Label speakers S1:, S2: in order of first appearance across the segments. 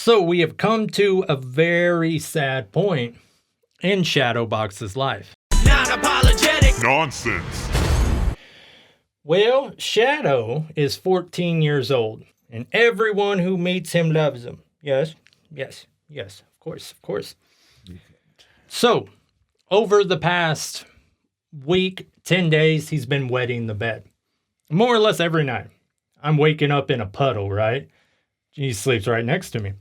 S1: So we have come to a very sad point in Shadow Boxx's life.
S2: Non-apologetic nonsense.
S1: Well, Shadow is 14 years old, and everyone who meets him loves him. Yes, of course. So, over the past week, 10 days, he's been wetting the bed. More or less every night. I'm waking up in a puddle, right? He sleeps right next to me.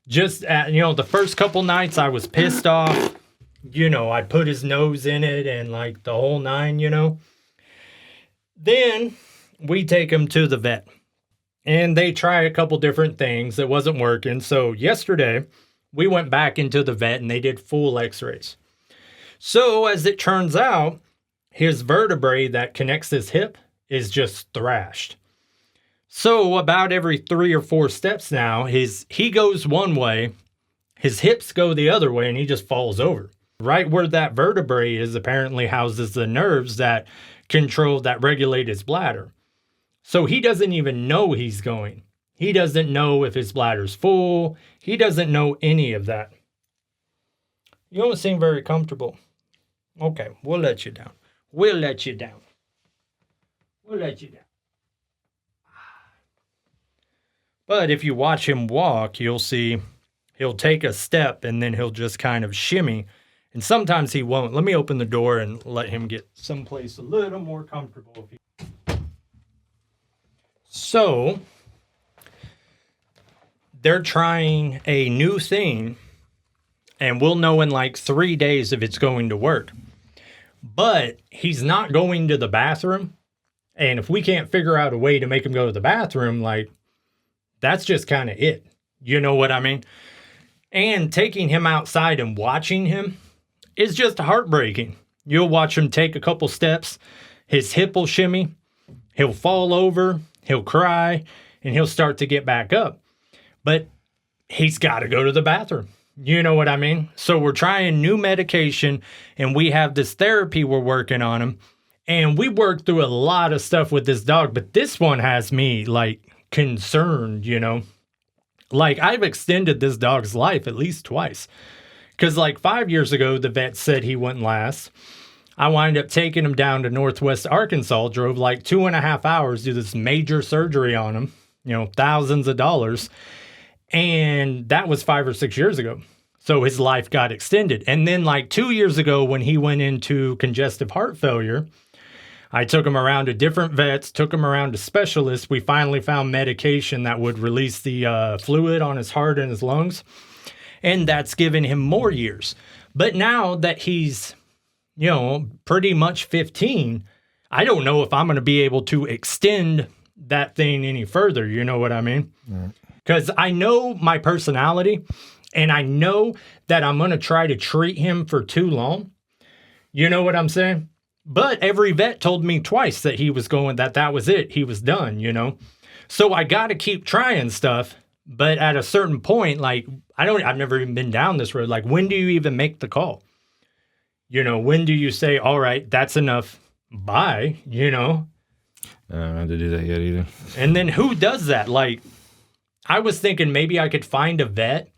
S1: Just at, the first couple nights I was pissed off. I put his nose in it and like the whole nine, Then we take him to the vet. And they try a couple different things. It wasn't working. So yesterday, we went back into the vet and they did full x-rays. So as it turns out, his vertebrae that connects his hip is just thrashed. So about every 3 or 4 steps now, he goes one way, his hips go the other way, and he just falls over. Right where that vertebrae is apparently houses the nerves that regulate his bladder. So he doesn't even know he's going. He doesn't know if his bladder's full. He doesn't know any of that. You don't seem very comfortable. Okay, we'll let you down. But if you watch him walk, you'll see he'll take a step and then he'll just kind of shimmy. And sometimes he won't. Let me open the door and let him get someplace a little more comfortable. So, they're trying a new thing, and we'll know in like 3 days if it's going to work. But he's not going to the bathroom, and if we can't figure out a way to make him go to the bathroom, that's just kind of it. You know what I mean? And taking him outside and watching him is just heartbreaking. You'll watch him take a couple steps, his hip will shimmy, he'll fall over, he'll cry, and he'll start to get back up. But he's got to go to the bathroom. You know what I mean? So we're trying new medication, and we have this therapy we're working on him. And we worked through a lot of stuff with this dog, but this one has me, concerned, I've extended this dog's life at least twice. Because 5 years ago, the vet said he wouldn't last. I wound up taking him down to Northwest Arkansas, drove 2.5 hours, do this major surgery on him, thousands of dollars. And that was 5 or 6 years ago. So his life got extended. And then 2 years ago, when he went into congestive heart failure, I took him around to different vets, took him around to specialists. We finally found medication that would release the fluid on his heart and his lungs. And that's given him more years. But now that he's, pretty much 15, I don't know if I'm going to be able to extend that thing any further. You know what I mean? Because I know my personality, and I know that I'm going to try to treat him for too long. You know what I'm saying? But every vet told me twice that he was going, that was it. He was done, So I got to keep trying stuff. But at a certain point, I've never even been down this road. When do you even make the call? When do you say, all right, that's enough. Bye, I don't
S3: have to do that yet either.
S1: And then who does that? I was thinking maybe I could find a vet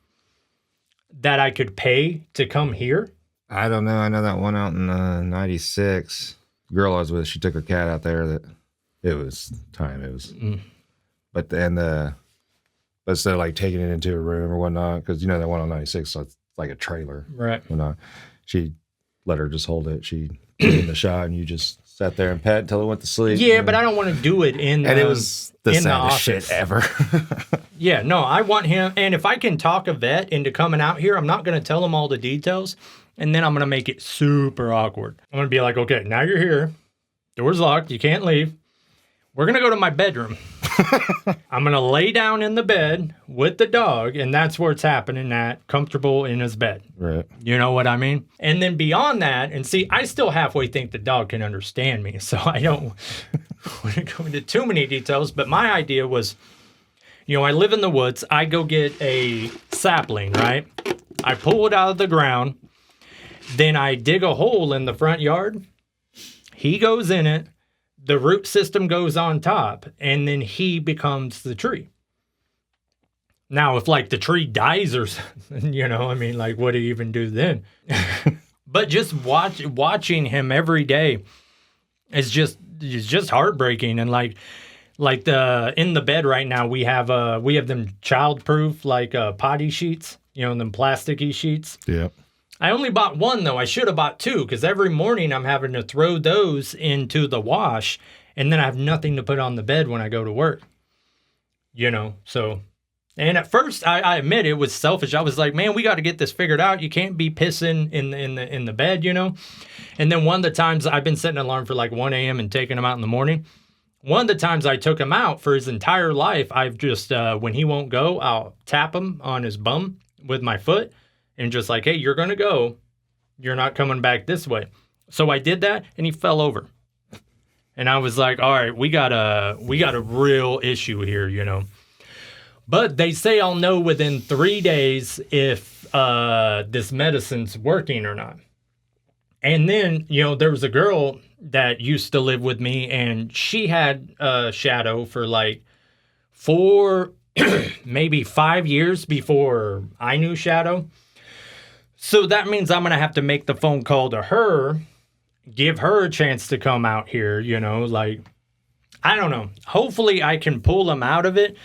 S1: that I could pay to come here.
S3: I don't know. I know that one out in 96. The girl I was with, she took her cat out there. It was time. But then but instead of taking it into a room or whatnot, because that one on 96, so it's like a trailer,
S1: right?
S3: Whatnot. She let her just hold it. She gave it the shot, and you just sat there and pet until it went to sleep.
S1: Yeah, but I don't want to do it in.
S3: And it was the saddest shit ever.
S1: Yeah, no, I want him, and if I can talk a vet into coming out here, I'm not going to tell him all the details. And then I'm going to make it super awkward. I'm going to be like, okay, now you're here. Door's locked. You can't leave. We're going to go to my bedroom. I'm going to lay down in the bed with the dog, and that's where it's happening at, comfortable in his bed.
S3: Right.
S1: You know what I mean? And then beyond that, and see, I still halfway think the dog can understand me, so I don't want to go into too many details, but my idea was, I live in the woods. I go get a sapling, right? I pull it out of the ground. Then I dig a hole in the front yard. He goes in it. The root system goes on top. And then he becomes the tree. Now, if like the tree dies or something, I mean, like, what do you even do then? But just watching him every day is just heartbreaking. And like in the bed right now, we have them child-proof like potty sheets, them plasticky sheets.
S3: Yeah.
S1: I only bought one though. I should have bought two because every morning I'm having to throw those into the wash, and then I have nothing to put on the bed when I go to work. So. And at first, I admit it was selfish. I was like, man, we got to get this figured out. You can't be pissing in the bed, And then one of the times I've been setting an alarm for like 1 a.m. and taking him out in the morning. One of the times I took him out for his entire life, I've just, when he won't go, I'll tap him on his bum with my foot and just like, hey, you're going to go. You're not coming back this way. So I did that and he fell over. And I was like, all right, we got a real issue here, But they say I'll know within 3 days if this medicine's working or not. And then, there was a girl that used to live with me, and she had Shadow for like 4, maybe 5 years before I knew Shadow. So that means I'm going to have to make the phone call to her, give her a chance to come out here, like, I don't know. Hopefully I can pull him out of it.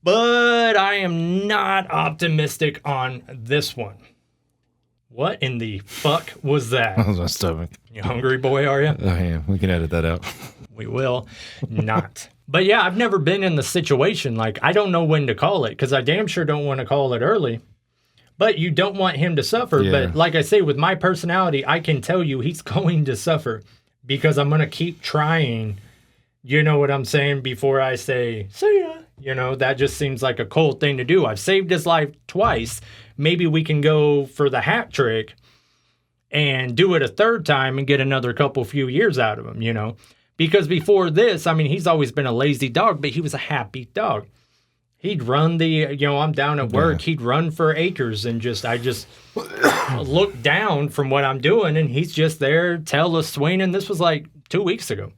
S1: But I am not optimistic on this one. What in the fuck was that?
S3: That was my stomach.
S1: You hungry, boy, are you?
S3: Oh, yeah. We can edit that out.
S1: We will not. But yeah, I've never been in the situation. Like, I don't know when to call it because I damn sure don't want to call it early. But you don't want him to suffer.
S3: Yeah.
S1: But like I say, with my personality, I can tell you he's going to suffer because I'm going to keep trying. You know what I'm saying? Before I say, see ya. That just seems like a cold thing to do. I've saved his life twice. Maybe we can go for the hat trick and do it a third time and get another few years out of him, Because before this, I mean, he's always been a lazy dog, but he was a happy dog. He'd run I'm down at work. Yeah. He'd run for acres and I just look down from what I'm doing and he's just there, tail is swinging. This was like 2 weeks ago.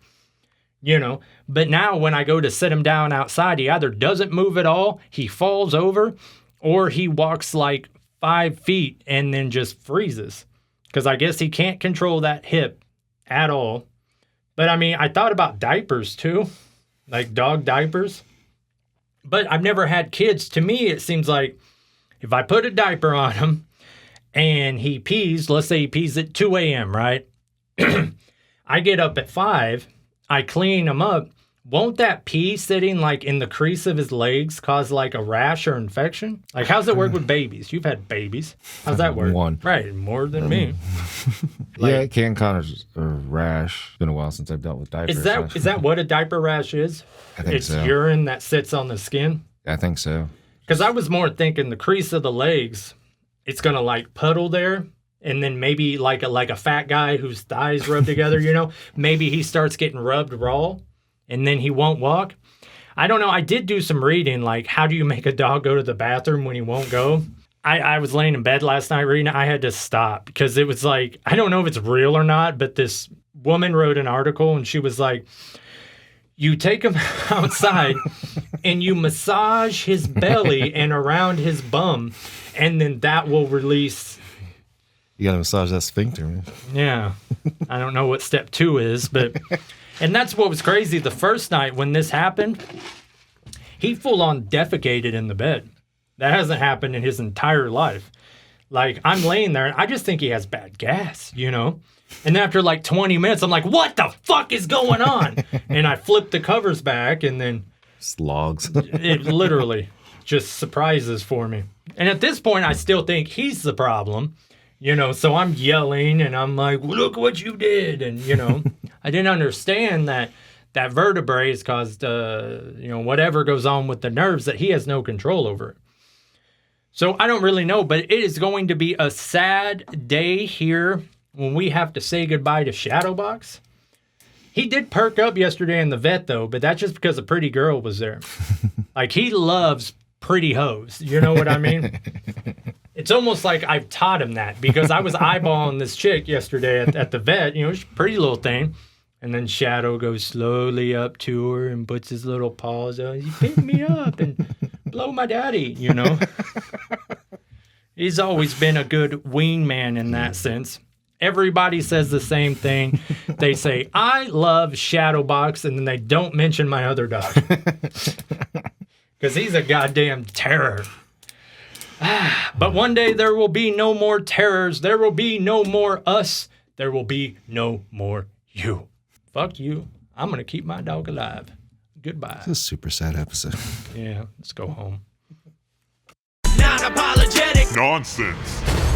S1: But now when I go to sit him down outside, he either doesn't move at all, he falls over, or he walks like 5 feet and then just freezes. Because I guess he can't control that hip at all. But I mean, I thought about diapers too, like dog diapers. But I've never had kids. To me, it seems like if I put a diaper on him and he pees, let's say he pees at 2 a.m., right? I get up at 5. I clean him up. Won't that pee sitting like in the crease of his legs cause like a rash or infection? Like, how's it work with babies? You've had babies. How's that work?
S3: One.
S1: Right, more than me.
S3: Yeah, it can cause a rash. It's been a while since I've dealt with diapers.
S1: Is that what a diaper rash is?
S3: I think so.
S1: It's urine that sits on the skin?
S3: I think so.
S1: Because I was more thinking the crease of the legs, it's going to like puddle there. And then maybe like a fat guy whose thighs rub together, maybe he starts getting rubbed raw and then he won't walk. I don't know. I did do some reading, like how do you make a dog go to the bathroom when he won't go? I was laying in bed last night reading. I had to stop because it was like, I don't know if it's real or not, but this woman wrote an article and she was like, you take him outside and you massage his belly and around his bum, and then that will release.
S3: You got to massage that sphincter, man.
S1: Yeah. I don't know what step 2 is, but... And that's what was crazy. The first night when this happened, he full on defecated in the bed. That hasn't happened in his entire life. Like, I'm laying there, and I just think he has bad gas, And then after like 20 minutes, I'm like, what the fuck is going on? And I flip the covers back, and then...
S3: Slogs.
S1: It literally just surprises for me. And at this point, I still think he's the problem. So I'm yelling and I'm like, well, look what you did. And, I didn't understand that vertebrae has caused, whatever goes on with the nerves that he has no control over. So I don't really know, but it is going to be a sad day here when we have to say goodbye to Shadow Boxx. He did perk up yesterday in the vet, though, but that's just because a pretty girl was there. Like, he loves pretty hoes. You know what I mean? It's almost like I've taught him that because I was eyeballing this chick yesterday at the vet. She's a pretty little thing. And then Shadow goes slowly up to her and puts his little paws out. You pick me up. And blow my daddy, you know. He's always been a good wingman in that sense. Everybody says the same thing. They say, I love Shadow Boxx, and then they don't mention my other dog. Because he's a goddamn terror. But one day there will be no more terrors. There will be no more us. There will be no more you. Fuck you. I'm going to keep my dog alive. Goodbye.
S3: It's a super sad episode.
S1: Yeah, let's go home.
S2: Non-apologetic nonsense.